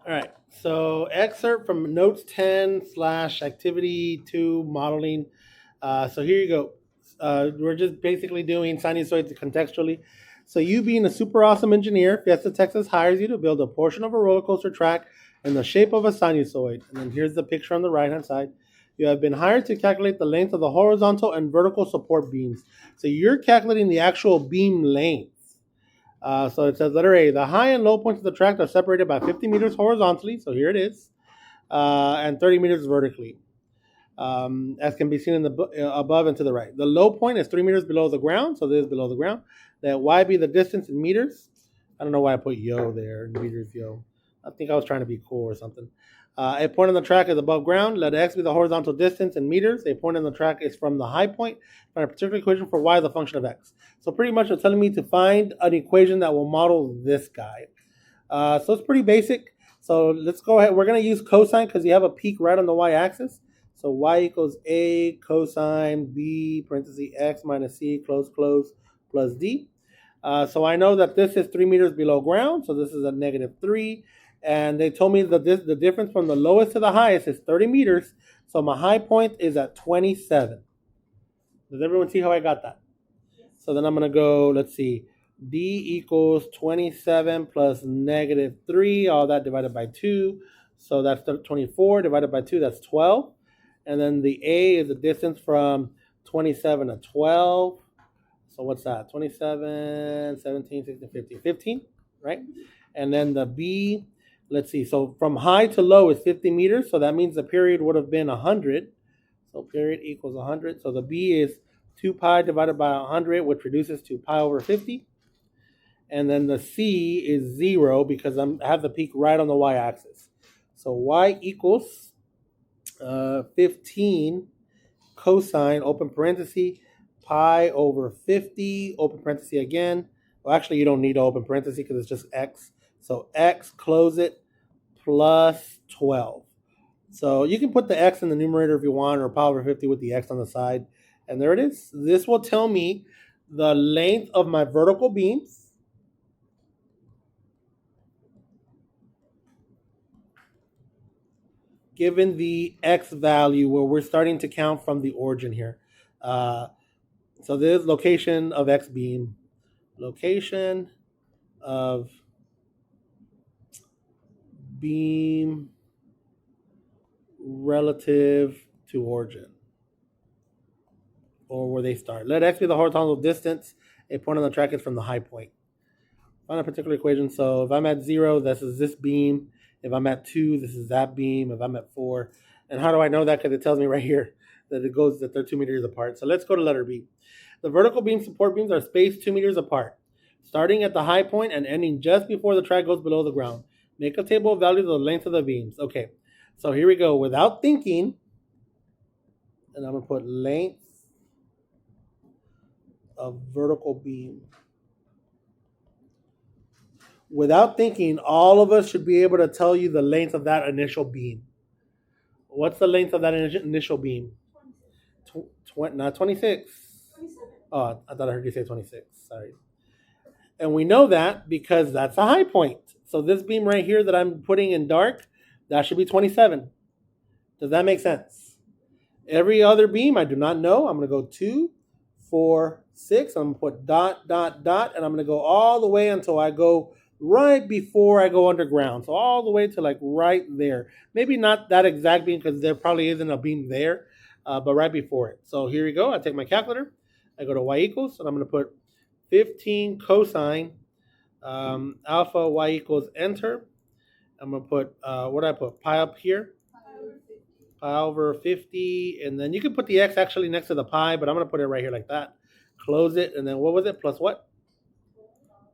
All right. So excerpt from notes 10 / activity 2 modeling. So here you go. We're just basically doing sinusoids contextually. So you being a super awesome engineer, Fiesta Texas hires you to build a portion of a roller coaster track in the shape of a sinusoid. And then here's the picture on the right hand side. You have been hired to calculate the length of the horizontal and vertical support beams. So you're calculating the actual beam length. So it says letter A, the high and low points of the track are separated by 50 meters horizontally. So here it is, and 30 meters vertically, as can be seen in the above and to the right. The low point is 3 meters below the ground. So this is below the ground. Let Y be the distance in meters. I don't know why I put yo there, meters yo. I think I was trying to be cool or something. A point on the track is above ground. Let X be the horizontal distance in meters. A point on the track is from the high point. Find a particular equation for Y as a function of X. So pretty much it's telling me to find an equation that will model this guy. So it's pretty basic. So let's go ahead. We're going to use cosine because you have a peak right on the y-axis. So y equals a cosine b parenthesis x minus c close plus d. So I know that this is 3 meters below ground. So this is a -3. And they told me that the difference from the lowest to the highest is 30 meters. So my high point is at 27. Does everyone see how I got that? So then I'm going to go, let's see, d equals 27 plus -3, all that divided by 2. So that's 24 divided by 2, that's 12. And then the a is the distance from 27 to 12. So what's that? 27, 17, 16, 15. 15, right? And then the b, let's see. So from high to low is 50 meters. So that means the period would have been 100. So period equals 100. So the b is 2 pi divided by 100, which reduces to pi over 50. And then the c is 0 because I have the peak right on the y-axis. So y equals 15 cosine, open parenthesis, pi over 50, open parenthesis again. Well, actually, you don't need to open parenthesis because it's just x. So x, close it, plus 12. So you can put the x in the numerator if you want, or pi over 50 with the x on the side. And there it is. This will tell me the length of my vertical beams given the x value where we're starting to count from the origin here. So this is location of x beam, location of beam relative to origin, or where they start. Let x be the horizontal distance. A point on the track is from the high point. Find a particular equation. So if I'm at 0, this is this beam. If I'm at 2, this is that beam. If I'm at 4, and how do I know that? Because it tells me right here that they're 2 meters apart. So let's go to letter B. The vertical beam support beams are spaced 2 meters apart, starting at the high point and ending just before the track goes below the ground. Make a table of values of the length of the beams. Okay, so here we go. Without thinking, and I'm going to put length of vertical beam. Without thinking, all of us should be able to tell you the length of that initial beam. What's the length of that initial beam? Not 26. 27. Oh, I thought I heard you say 26. Sorry. And we know that because that's a high point. So this beam right here that I'm putting in dark, that should be 27. Does that make sense? Every other beam, I do not know. I'm going to go 2, 4, 6. I'm going to put dot, dot, dot, and I'm going to go all the way until I go right before I go underground. So all the way to like right there. Maybe not that exact beam because there probably isn't a beam there, but right before it. So here we go. I take my calculator. I go to y equals, and I'm going to put 15 cosine alpha y equals enter. I'm going to put, what do I put? Pi up here. Pi over 50. And then you can put the x actually next to the pi, but I'm going to put it right here like that. Close it. And then what was it? Plus what?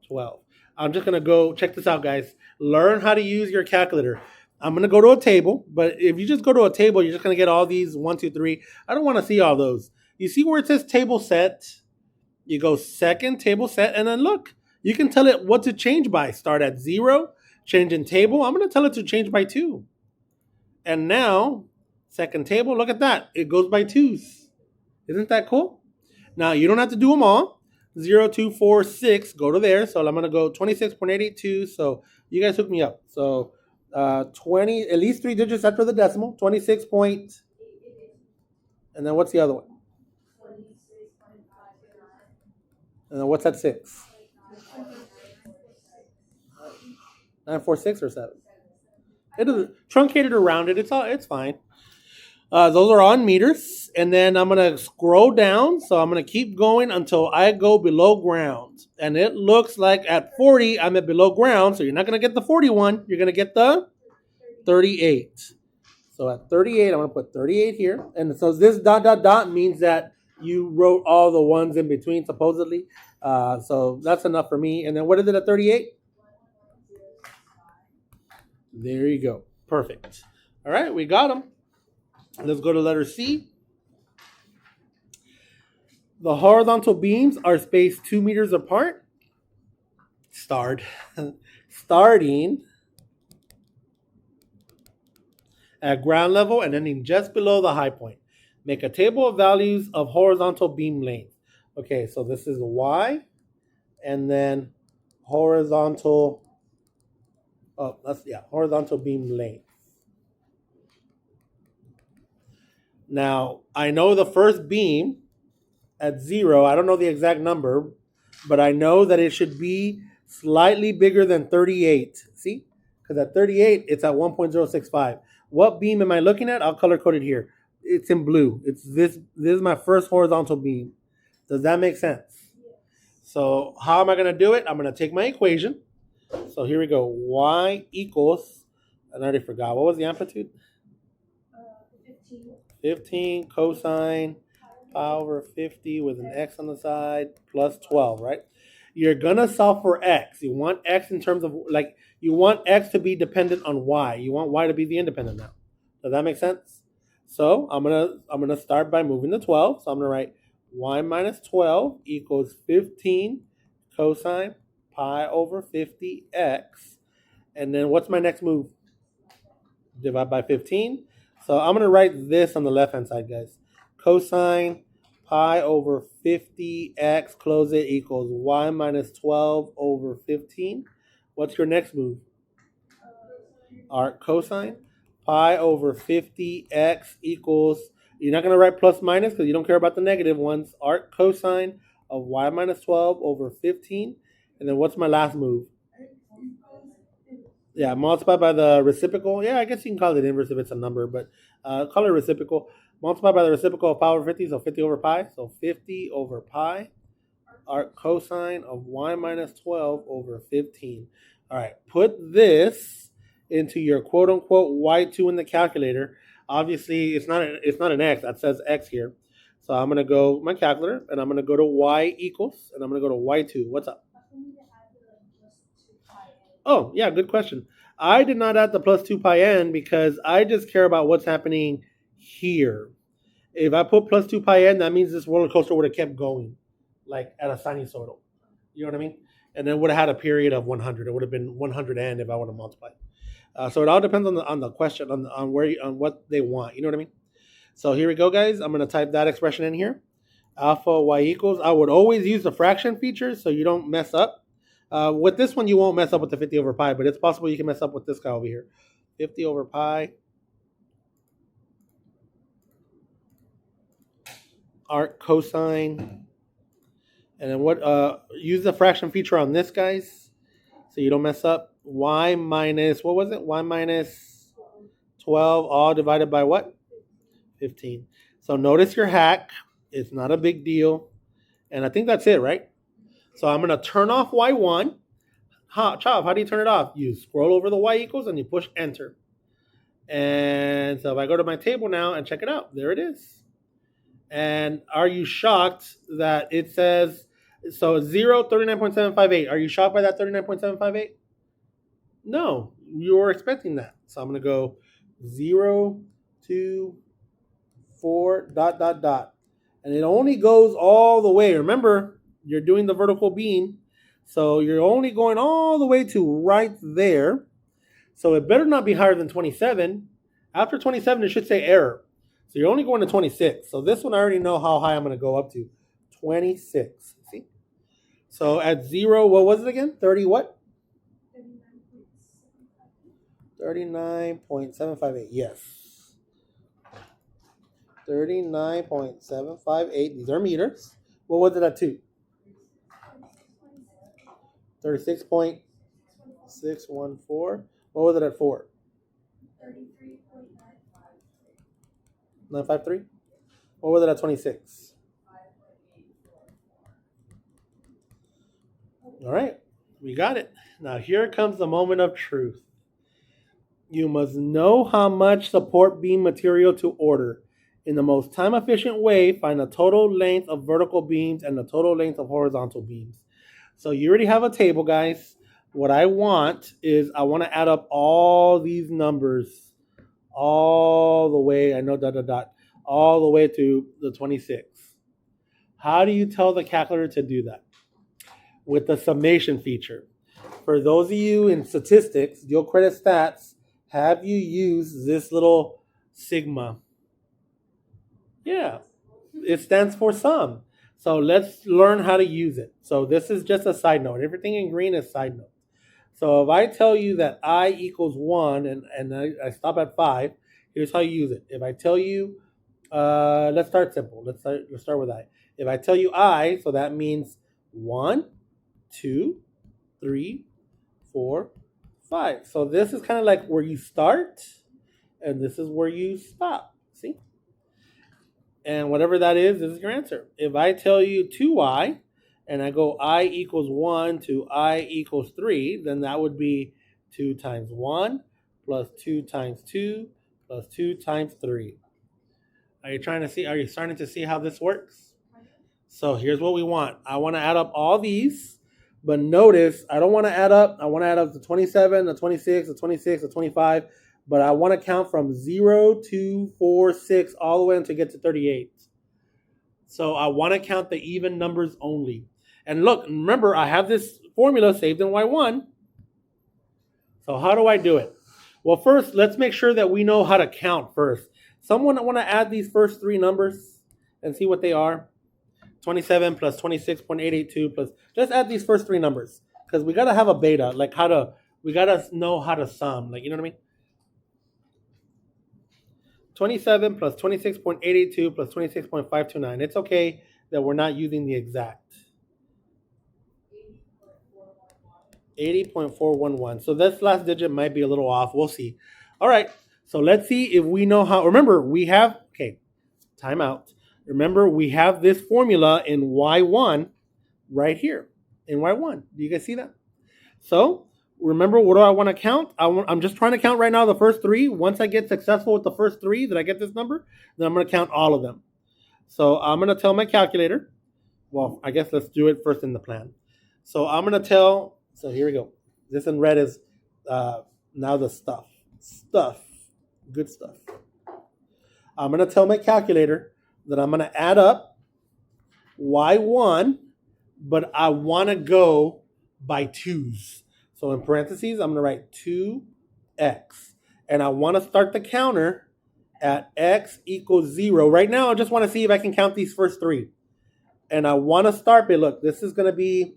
12. I'm just going to go, check this out, guys. Learn how to use your calculator. I'm going to go to a table, but if you just go to a table, you're just going to get all these 1, 2, 3. I don't want to see all those. You see where it says table set? You go second table set, and then look. You can tell it what to change by. Start at 0, change in table. I'm going to tell it to change by 2. And now, second table, look at that. It goes by 2s. Isn't that cool? Now, you don't have to do them all. 0, 2, 4, 6, go to there. So I'm going to go 26.882. So you guys hook me up. So 20, at least 3 digits after the decimal. 26 point. And then what's the other one? And then what's that 6? 946 or 7? It is truncated or rounded. It's fine. Those are on meters, and then I'm gonna scroll down. So I'm gonna keep going until I go below ground, and it looks like at 40 I'm at below ground. So you're not gonna get the 41. You're gonna get the 38. So at 38, I'm gonna put 38 here, and so this ... means that you wrote all the ones in between supposedly. So that's enough for me. And then what is it at 38? There you go. Perfect. All right, we got them. Let's go to letter C. The horizontal beams are spaced 2 meters apart. Starting at ground level and ending just below the high point. Make a table of values of horizontal beam length. Okay, so this is Y, and then horizontal beam length. Now, I know the first beam at 0, I don't know the exact number, but I know that it should be slightly bigger than 38. See? Because at 38, it's at 1.065. What beam am I looking at? I'll color code it here. It's in blue. It's this. This is my first horizontal beam. Does that make sense? So how am I going to do it? I'm going to take my equation. So here we go. Y equals, I already forgot. What was the amplitude? 15 cosine pi over 50 with an x on the side plus 12, right? You're going to solve for x. You want x in terms of, like, you want x to be dependent on y. You want y to be the independent now. Does that make sense? So I'm gonna start by moving the 12. So I'm going to write y minus 12 equals 15 cosine pi over 50x. And then what's my next move? Divide by 15. So I'm going to write this on the left-hand side, guys. Cosine pi over 50x, close it, equals y minus 12 over 15. What's your next move? Arc cosine pi over 50x equals, you're not going to write plus minus because you don't care about the negative ones. Arc cosine of y minus 12 over 15. And then what's my last move? Yeah, multiply by the reciprocal. Yeah, I guess you can call it inverse if it's a number, but call it reciprocal. Multiply by the reciprocal of pi over 50, so 50 over pi. So 50 over pi, arc cosine of y minus 12 over 15. All right, put this into your quote-unquote y2 in the calculator. Obviously, it's not an x. That says x here. So I'm going to go my calculator, and I'm going to go to y equals, and I'm going to go to y2. What's up? Oh, yeah, good question. I did not add the plus 2 pi n because I just care about what's happening here. If I put plus 2 pi n, that means this roller coaster would have kept going, like at a sinusoidal. You know what I mean? And then would have had a period of 100. It would have been 100 n if I would have multiplied. So it all depends on the question, on what they want. You know what I mean? So here we go, guys. I'm going to type that expression in here. Alpha y equals. I would always use the fraction feature so you don't mess up. With this one, you won't mess up with the 50 over pi, but it's possible you can mess up with this guy over here. 50 over pi. Arc cosine. And then what? Use the fraction feature on this, guys, so you don't mess up. Y minus, what was it? Y minus 12, all divided by what? 15. So notice your hack. It's not a big deal. And I think that's it, right? So I'm going to turn off Y1. Chav, how do you turn it off? You scroll over the Y equals and you push enter. And so if I go to my table now and check it out, there it is. And are you shocked that it says, so 0, 39.758. Are you shocked by that 39.758? No, you were expecting that. So I'm going to go 0, 2, 4, ... And it only goes all the way. Remember, you're doing the vertical beam. So you're only going all the way to right there. So it better not be higher than 27. After 27, it should say error. So you're only going to 26. So this one, I already know how high I'm going to go up to. 26. See? So at 0, what was it again? 30 what? 39.758. Yes. 39.758. These are meters. What was it at 2? 36.614. What was it at 4? 953. What was it at 26? All right. We got it. Now here comes the moment of truth. You must know how much support beam material to order. In the most time efficient way, find the total length of vertical beams and the total length of horizontal beams. So you already have a table, guys. What I want is I want to add up all these numbers all the way, I know all the way to the 26. How do you tell the calculator to do that? With the summation feature. For those of you in statistics, dual credit stats, have you used this little sigma? Yeah, it stands for sum. So let's learn how to use it. So this is just a side note. Everything in green is side note. So if I tell you that I equals 1 and I stop at 5, here's how you use it. If I tell you, let's start simple. Let's start with I. If I tell you I, so that means 1, 2, 3, 4, 5. So this is kind of like where you start, and this is where you stop. See? And whatever that is, this is your answer. If I tell you 2i, and I go I equals 1 to I equals 3, then that would be 2 times 1 plus 2 times 2 plus 2 times 3. Are you starting to see how this works? So here's what we want. I want to add up all these, but notice I don't want to add up. I want to add up the 27, the 26, the 26, the 25, but I want to count from 0, 2, 4, 6, all the way until get to 38. So I want to count the even numbers only. And look, remember, I have this formula saved in Y1. So how do I do it? Well, first, let's make sure that we know how to count first. Someone want to add these first three numbers and see what they are? 27 plus 26.882 plus, just add these first three numbers. Because we got to have a beta, like we got to know how to sum. Like, you know what I mean? 27 plus 26.882 plus 26.529. It's okay that we're not using the exact. 80.411. So this last digit might be a little off. We'll see. All right. So let's see if we know how. Remember, we have, time out. Remember, we have this formula in Y1 right here. In Y1. Do you guys see that? So remember, what do I want to count? I'm just trying to count right now the first three. Once I get successful with the first three, that I get this number, then I'm going to count all of them. So I'm going to tell my calculator. Well, I guess let's do it first in the plan. So I'm going to tell, so here we go. This in red is now the stuff. Good stuff. I'm going to tell my calculator that I'm going to add up Y1, but I want to go by twos. So in parentheses, I'm going to write 2x. And I want to start the counter at x equals 0. Right now, I just want to see if I can count these first three. And I want to start it. Look, this is going to be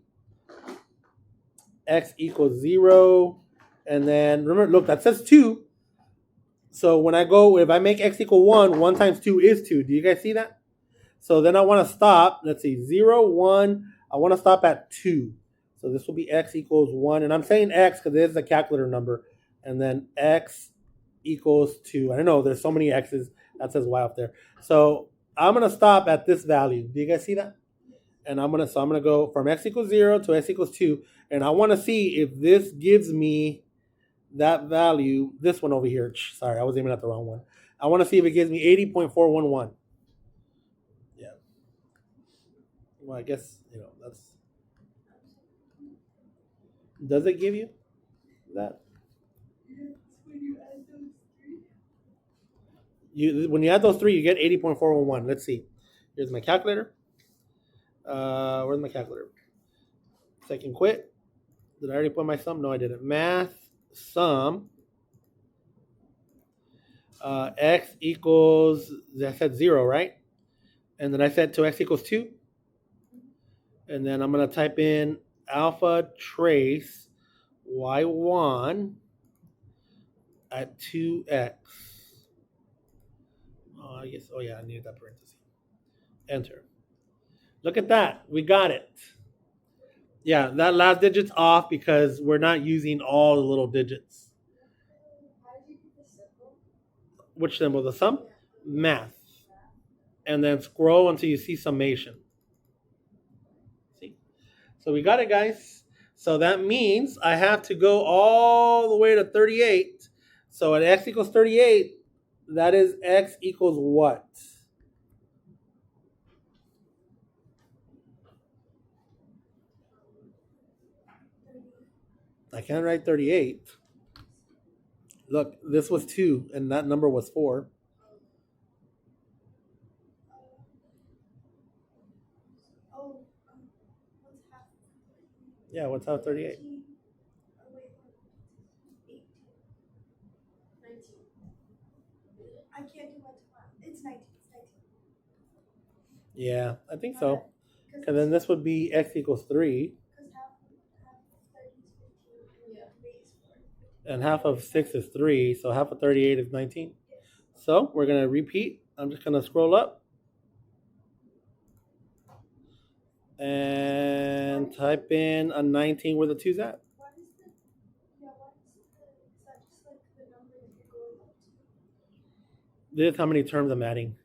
x equals 0. And then, remember, look, that says 2. So when I go, if I make x equal 1, 1 times 2 is 2. Do you guys see that? So then I want to stop. Let's see, 0, 1. I want to stop at 2. So this will be x equals 1. And I'm saying x because it is a calculator number. And then x equals 2. I don't know, there's so many x's. That says y up there. So I'm going to stop at this value. Do you guys see that? And I'm going to go from x equals 0 to x equals 2. And I want to see if this gives me that value, this one over here. Sorry, I was aiming at the wrong one. I want to see if it gives me 80.411. Yeah. Well, I guess, that's... Does it give you that? When you add those three, you get 80.411. Let's see. Here's my calculator. Where's my calculator? Second quit. Did I already put my sum? No, I didn't. Math sum. X equals, I said 0, right? And then I said to x equals 2. And then I'm going to type in alpha trace y1 at 2x. I guess, oh yeah, I needed that parenthesis. Enter. Look at that. We got it. Yeah, that last digit's off because we're not using all the little digits. Which symbol? The sum? Math. And then scroll until you see summation. See? So we got it, guys. So that means I have to go all the way to 38. So at x equals 38, that is x equals what? I can't write 38. Look, this was 2, and that number was 4. Yeah, what's half 38? I can't do much. It's 19. Yeah, I think so. Because then this would be x equals 3. And half of 6 is 3, so half of 38 is 19. So we're going to repeat. I'm just going to scroll up and type in a 19 where the 2's at. This is how many terms I'm adding.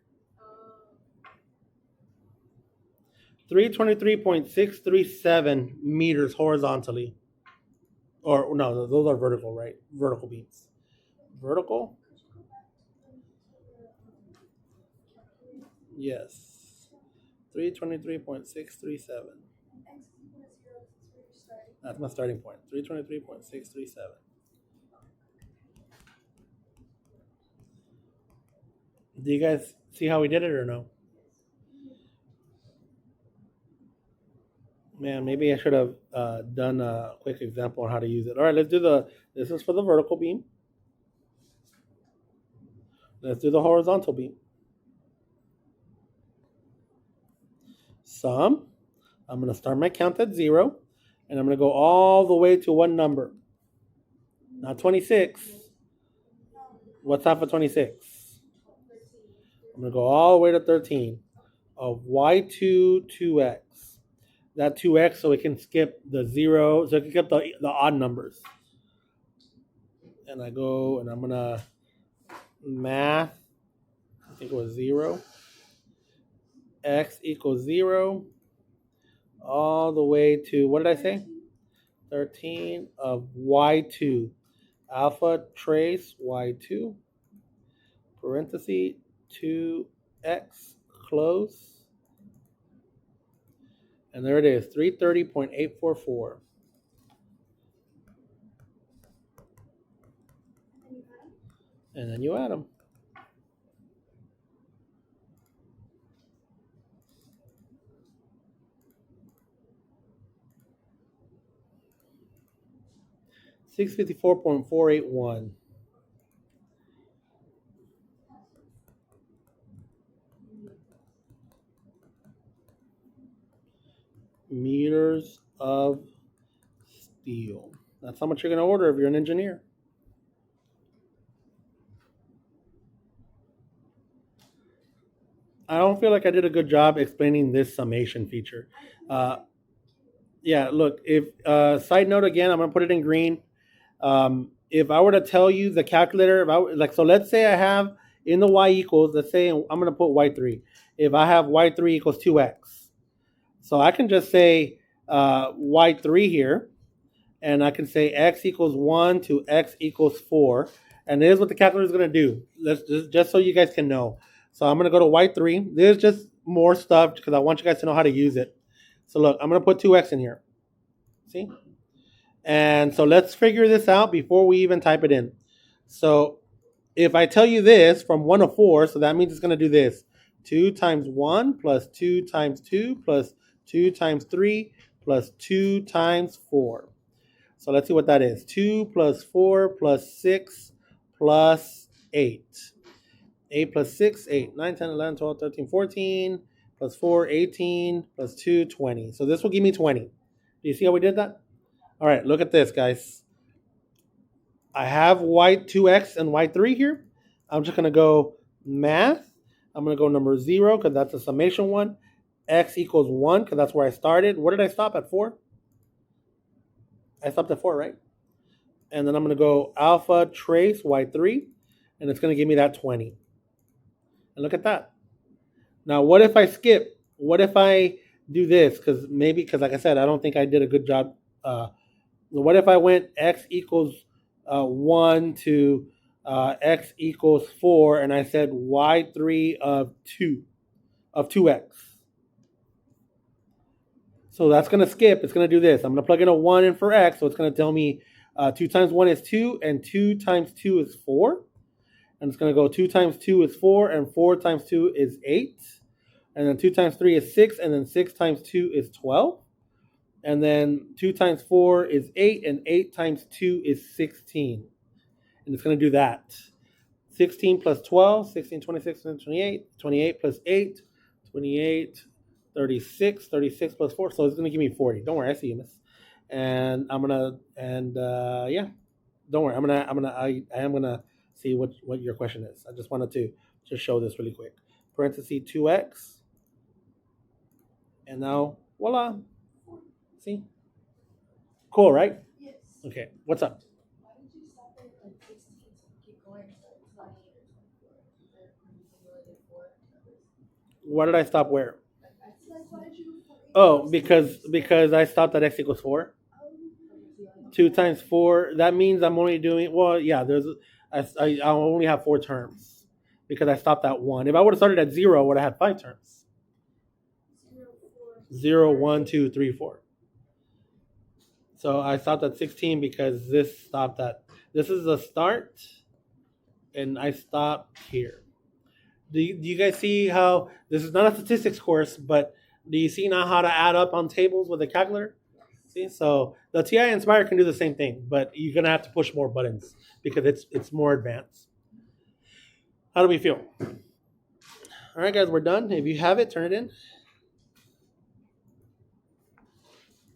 323.637 meters horizontally. Or no, those are vertical, right? Vertical beams. Vertical? Yes. 323.637. That's my starting point. 323.637. Do you guys see how we did it or no? Man, maybe I should have done a quick example on how to use it. All right, let's do this is for the vertical beam. Let's do the horizontal beam. Sum. I'm going to start my count at 0, and I'm going to go all the way to one number. Not 26. What's half of 26? I'm going to go all the way to 13 of y2 2x. That 2x so it can skip the 0, so it can skip the odd numbers. And I go, and I'm going to math, I think it was 0. X equals 0 all the way to, what did I say? 13 of y2. Alpha trace y2, parenthesis, 2x, close. And there it is, 330.844. And then you add them. $654.481. Meters of steel. That's how much you're going to order if you're an engineer. I don't feel like I did a good job explaining this summation feature. Yeah, look, if side note again, I'm going to put it in green. If I were to tell you the calculator, so let's say I have in the y equals, let's say I'm going to put y3. If I have y3 equals 2x, so I can just say y3 here, and I can say x equals 1 to x equals 4. And here's what the calculator is going to do. Let's just so you guys can know. So I'm going to go to y3. There's just more stuff because I want you guys to know how to use it. So look, I'm going to put 2x in here. See? And so let's figure this out before we even type it in. So if I tell you this from 1 to 4, so that means it's going to do this. 2 times 1 plus 2 times 2 plus 2 times 3 plus 2 times 4. So let's see what that is. 2 plus 4 plus 6 plus 8. 8 plus 6, 8. 9, 10, 11, 12, 13, 14. Plus 4, 18. Plus 2, 20. So this will give me 20. Do you see how we did that? All right, look at this, guys. I have y2x and y3 here. I'm just going to go math. I'm going to go number 0 because that's a summation one. X equals 1 because that's where I started. Where did I stop at 4? I stopped at 4, right? And then I'm going to go alpha trace y3, and it's going to give me that 20. And look at that. Now, what if I skip? What if I do this? Because like I said, I don't think I did a good job. What if I went x equals 1 to x equals 4, and I said y3 of 2x? So that's going to skip. It's going to do this. I'm going to plug in a 1 in for x, so it's going to tell me 2 times 1 is 2, and 2 times 2 is 4. And it's going to go 2 times 2 is 4, and 4 times 2 is 8. And then 2 times 3 is 6, and then 6 times 2 is 12. And then 2 times 4 is 8, and 8 times 2 is 16. And it's going to do that. 16 plus 12, 16, 26, 28, 28 plus 8, 28, 36, 36 plus 4. So it's going to give me 40. Don't worry, I see you, miss. And I'm going to, yeah, don't worry. I am going to see what your question is. I just wanted to just show this really quick. Parenthesis 2x. And now, voila. See? Cool, right? Yes. Okay, what's up? Why did you stop at like 16 to keep going to like 28 or 24? Why did I stop where? Like, why did you? Oh, because I stopped at x equals 4. 2 times 4, that means I'm only doing, well, yeah, I only have 4 terms because I stopped at 1. If I would have started at 0, I would have had 5 terms. 0, 1, 2, 3, 4. So I stopped at 16 because this is the start, and I stopped here. Do you guys see how, this is not a statistics course, but do you see now how to add up on tables with a calculator? See, so the TI Inspire can do the same thing, but you're gonna have to push more buttons because it's more advanced. How do we feel? All right, guys, we're done. If you have it, turn it in.